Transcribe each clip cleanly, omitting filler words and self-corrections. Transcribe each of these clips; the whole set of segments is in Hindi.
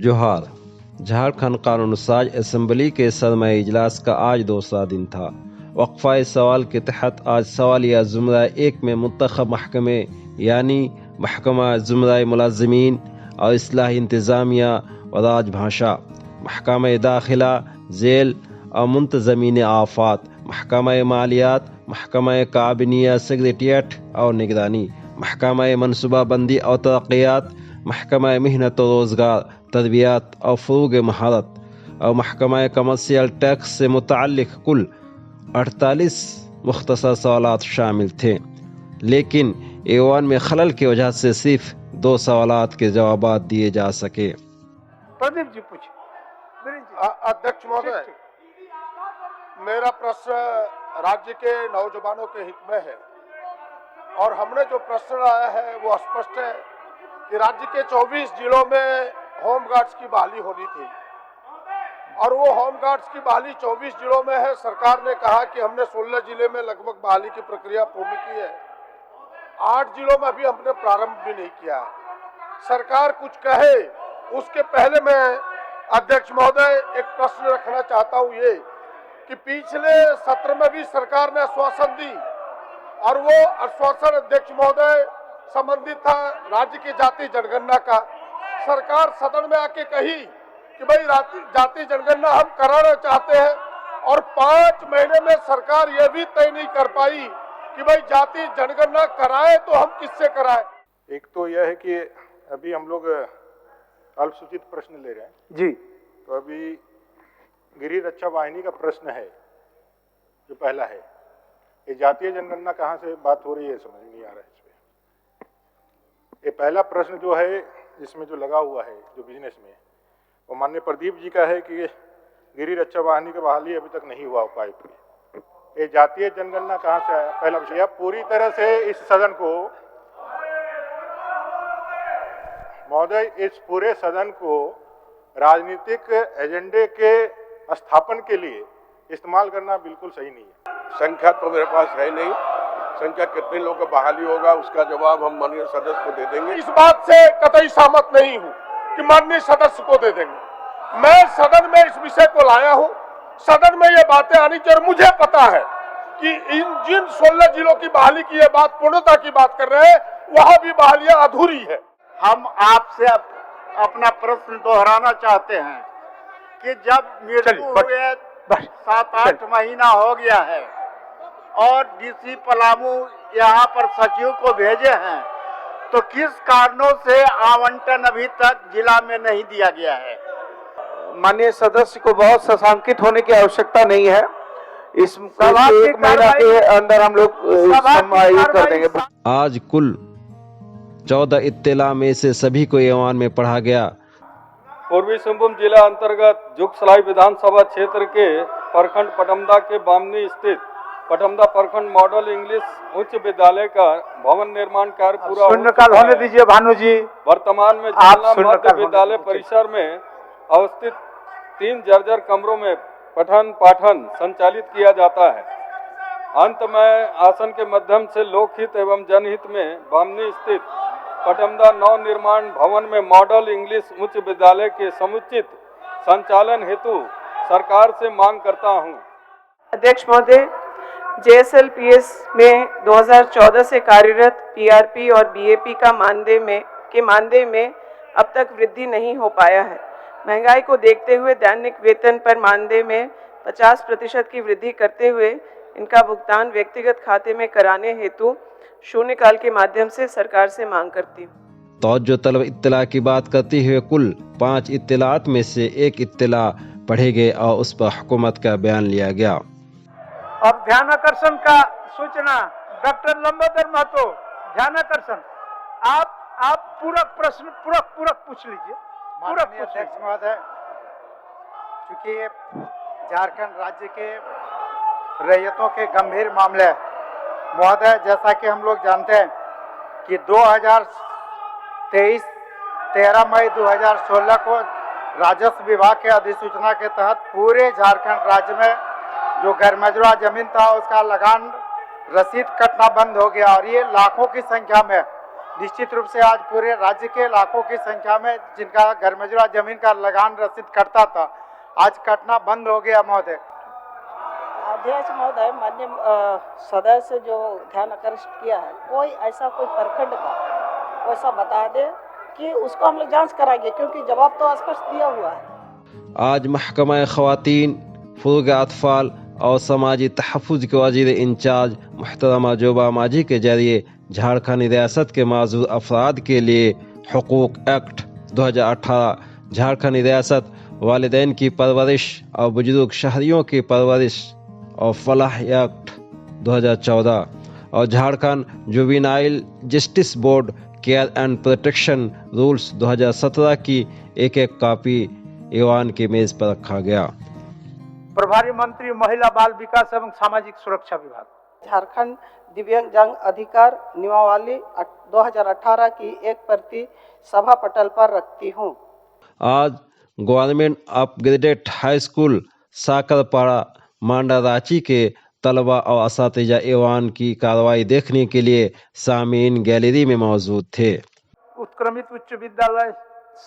जोहार। झारखंड कानून साज असम्बली के सदमा इजलास का आज दूसरा दिन था। वक्फा सवाल के तहत आज सवालिया जुमरा एक में मुंतखब महकमे यानी महकमा जुमरा मुलाजमीन और इस्लाही इंतज़ामिया व राजभाषा, महकमा दाखिला, जेल और मुंतजमीन आफात, महकमा मालियात, महकमा काबिनिया सेक्रेटरिएट और निगरानी, महकमा मनसूबाबंदी और तरक्यात, महकमा मेहनत और रोज़गार, तरबियात और फ़रोग़ महारत और महकमा कमर्शियल टैक्स से मुतअल्लिक़ कुल 48 मुख्तसर सवालात शामिल थे, लेकिन ऐवान में खलल की वजह से सिर्फ 2 सवालात के जवाब दिए जा सके। प्रदीप जी पूछे। अध्यक्ष महोदय, मेरा प्रश्न राज्य के नौजवानों के हित में है और हमने जो प्रश्न लाया है वो स्पष्ट है कि राज्य के 24 जिलों में होमगार्ड्स की बहाली होनी थी और वो होमगार्ड्स की बहाली 24 जिलों में है। सरकार ने कहा कि हमने 16 जिले में लगभग बहाली की प्रक्रिया पूर्ण की है, 8 जिलों में अभी हमने प्रारंभ भी नहीं किया है। सरकार कुछ कहे उसके पहले मैं अध्यक्ष महोदय एक प्रश्न रखना चाहता हूँ ये कि पिछले सत्र में भी सरकार ने आश्वासन दी और वो आश्वासन अध्यक्ष महोदय संबंधित था राज्य की जाति जनगणना का। सरकार सदन में आके कही कि भाई जाति जनगणना हम कराना चाहते हैं और 5 महीने में सरकार ये भी तय नहीं कर पाई कि भाई जाति जनगणना कराए तो हम किससे कराए। एक तो यह है कि अभी हम लोग अल्पसूचित प्रश्न ले रहे हैं जी, तो अभी गृह रक्षा वाहिनी का प्रश्न है जो पहला है, ये जातीय जनगणना कहाँ से बात हो रही है समझ नहीं आ रहा है इसमें। ये पहला प्रश्न जो है इसमें जो लगा हुआ है जो बिजनेस में, वो माननीय प्रदीप जी का है कि गृह रक्षा वाहिनी की बहाली अभी तक नहीं हुआ उपायुक्त की। ये जातीय जनगणना कहाँ से आया, पहला विषय। पूरी तरह से इस सदन को महोदय, इस पूरे सदन को राजनीतिक एजेंडे के स्थापन के लिए इस्तेमाल करना बिल्कुल सही नहीं है। संख्या तो मेरे पास है नहीं, संख्या कितने लोगों का बहाली होगा उसका जवाब हम माननीय सदस्य को दे देंगे। इस बात से कतई सहमत नहीं हूँ कि माननीय सदस्य को दे देंगे। मैं सदन में इस विषय को लाया हूँ, सदन में ये बातें आनी चाहिए और मुझे पता है कि इन जिन 16 जिलों की बहाली की ये बात पूर्णता की बात कर रहे हैं वहाँ भी बहालियां अधूरी है। हम आपसे अपना प्रश्न दोहराना चाहते हैं कि जब मृत्यु हुए 7-8 महीना हो गया है और डीसी पलामू यहाँ पर सचिव को भेजे हैं, तो किस कारणों से आवंटन अभी तक जिला में नहीं दिया गया है? माननीय सदस्य को बहुत सशंकित होने की आवश्यकता नहीं है। इस 1 महीना के अंदर हम लोग समायोजित कर देंगे। आज कुल 14 इत्तला में से सभी को ऐवान में पढ़ा गया। पूर्वी सिंहभूम जिला अंतर्गत जुगसलाई विधानसभा क्षेत्र के प्रखंड पटमदा के बामनी स्थित पटमदा प्रखंड मॉडल इंग्लिश उच्च विद्यालय का भवन निर्माण कार्य पूरा होने दीजिए भानु जी। वर्तमान में जिला मध्य विद्यालय परिसर में अवस्थित 3 जर्जर कमरों में पठन पाठन संचालित किया जाता है। अंत में आसन के माध्यम से लोकहित एवं जनहित में बामनी स्थित पटमदा नव निर्माण भवन में मॉडल इंग्लिश उच्च विद्यालय के समुचित संचालन हेतु सरकार से मांग करता हूं। अध्यक्ष महोदय, JSLPS में 2014 से कार्यरत PRP और BAP का मानदेय में अब तक वृद्धि नहीं हो पाया है। महंगाई को देखते हुए दैनिक वेतन पर मानदेय में 50% की वृद्धि करते हुए इनका भुगतान व्यक्तिगत खाते में कराने हेतु शून्यकाल के माध्यम से सरकार से मांग करती हूँ। तवज्जो तलब इत्तला की बात करते हुए कुल 5 इत्तलात में से 1 इत्तला पढ़े गए और उस पर हुकूमत का बयान लिया गया। अब ध्यान आकर्षण का सूचना डॉक्टर लंबोदर महतो, ध्यान आकर्षण। आप पूरक प्रश्न पूरक पूछ लीजिए। माननीय अध्यक्ष महोदय, चूंकि झारखंड राज्य के रैयतों के गंभीर मामले महोदय, जैसा कि हम लोग जानते हैं कि 13 मई 2016 को राजस्व विभाग के अधिसूचना के तहत पूरे झारखंड राज्य में जो गैरमजरूआ जमीन था उसका लगान रसीद कटना बंद हो गया और ये लाखों की संख्या में निश्चित रूप से आज पूरे राज्य के लाखों की संख्या में जिनका घर मजरा जमीन का लगान रसीद कटता था, आज कटना बंद हो गया महोदय। अध्यक्ष महोदय, माननीय सदस्य जो ध्यान आकर्षित किया है, कोई ऐसा कोई प्रखंड का वैसा बता दे कि उसको हम लोग जांच कराएंगे, क्योंकि जवाब तो स्पष्ट दिया हुआ है। आज महकमा ख़वातीन, फ़ुरूग़ अतफ़ाल और समाजी तहफ़्फ़ुज़ के वज़ीर इंचार्ज मुहतरमा जोबा मांझी के जरिए झारखंड रियासत के माज़ूर अफराद के लिए हुकूक़ एक्ट 2018, झारखंड रियासत वालिदैन की परवरिश और बुजुर्ग शहरियों की परवरिश और फलाह एक्ट 2014 और Jharkhand juvenile justice board care and protection rules 2017 की एक कॉपी ईवान की मेज पर रखा गया। प्रभारी मंत्री महिला बाल विकास एवं सामाजिक सुरक्षा विभाग, झारखंड दिव्यांग अधिकार नियमावली 2018 की एक प्रति सभा पटल पर रखती हूँ। आज गवर्नमेंट अपग्रेडेड हाई स्कूल साकरपाड़ा मांडा रांची के तलबा और असातिजा ईवान की कार्रवाई देखने के लिए सामीन गैलरी में मौजूद थे। उत्क्रमित उच्च विद्यालय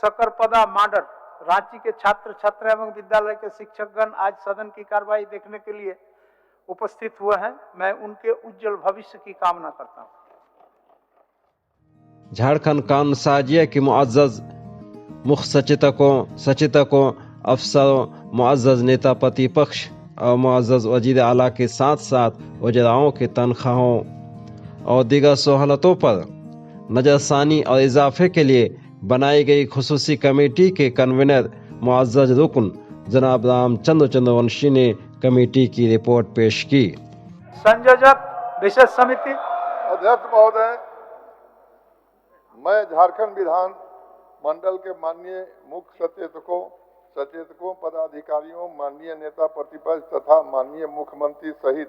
सकरपदा मांडर रांची के छात्र छात्रा एवं विद्यालय के शिक्षकगण आज सदन की कार्रवाई देखने के लिए उपस्थित हुए हैं। मैं उनके उज्जवल भविष्य की कामना करता हूं। झारखंड कानून साजिया के मुअज़्ज़ज़ मुख्य सचेतकों, अफसरों, मुअज़्ज़ज़ नेता प्रतिपक्ष और मुअज़्ज़ज़ वज़ीर आला के साथ साथ वज़राओं के तनख्वाहों और दीगर सहूलतों पर नज़रसानी और इजाफे के लिए बनाई गई खुसूसी कमेटी के कन्वीनर मुअज़्ज़ज़ रुकन जनाब रामचंद्र चंद्रवंशी ने कमेटी की रिपोर्ट पेश की। संयोजक विशेष समिति, अध्यक्ष महोदय, मैं झारखंड विधान मंडल के माननीय मुख्य सचेतकों, पदाधिकारियों, माननीय नेता प्रतिपक्ष तथा माननीय मुख्यमंत्री सहित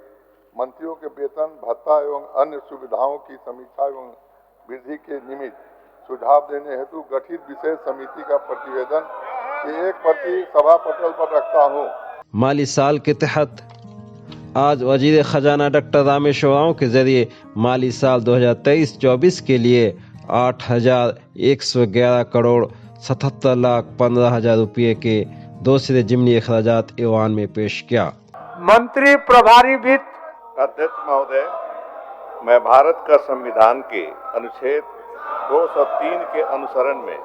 मंत्रियों के वेतन भत्ता एवं अन्य सुविधाओं की समीक्षा एवं वृद्धि के निमित्त सुझाव देने हेतु गठित विशेष समिति का प्रतिवेदन की एक प्रति सभा पटल पर रखता हूँ। माली साल के तहत आज वजीर खजाना डॉक्टर रामेश्वर राव के जरिए माली साल 2023-24 के लिए 8,111 करोड़ 77,15,000 रुपये के दूसरे जिमनी अखराजात ईवान में पेश किया। मंत्री प्रभारी वित्त। अध्यक्ष महोदय, मैं भारत का संविधान के अनुच्छेद 203 के अनुसरण में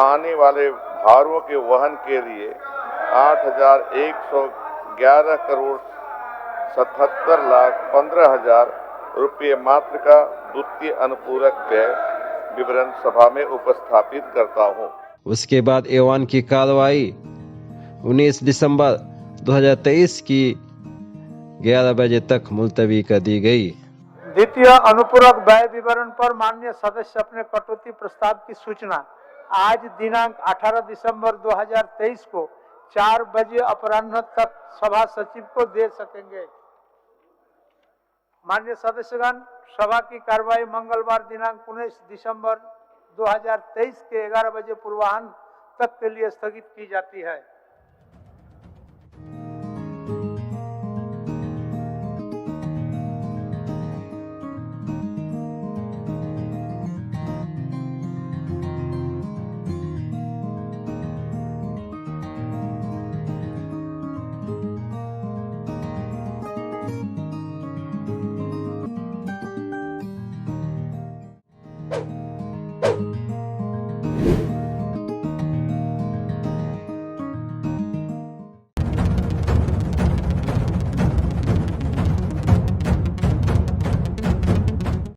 आने वाले भारों के वहन के लिए 8,111 करोड़ 77,15,000 रुपये मात्र का द्वितीय अनुपूरक व्यय विवरण सभा में उपस्थापित करता हूँ। उसके बाद ईवान की कार्रवाई 19 दिसंबर 2023 की 11 बजे तक मुलतवी कर दी गई। द्वितीय अनुपूरक व्यय विवरण पर माननीय सदस्य अपने कटौती प्रस्ताव की सूचना आज दिनांक 18 दिसंबर 2023 को 4 बजे अपराह्न तक सभा सचिव को दे सकेंगे। माननीय सदस्यगण, सभा की कार्रवाई मंगलवार दिनांक 19 दिसंबर 2023 के 11 बजे पूर्वाह्न तक के लिए स्थगित की जाती है।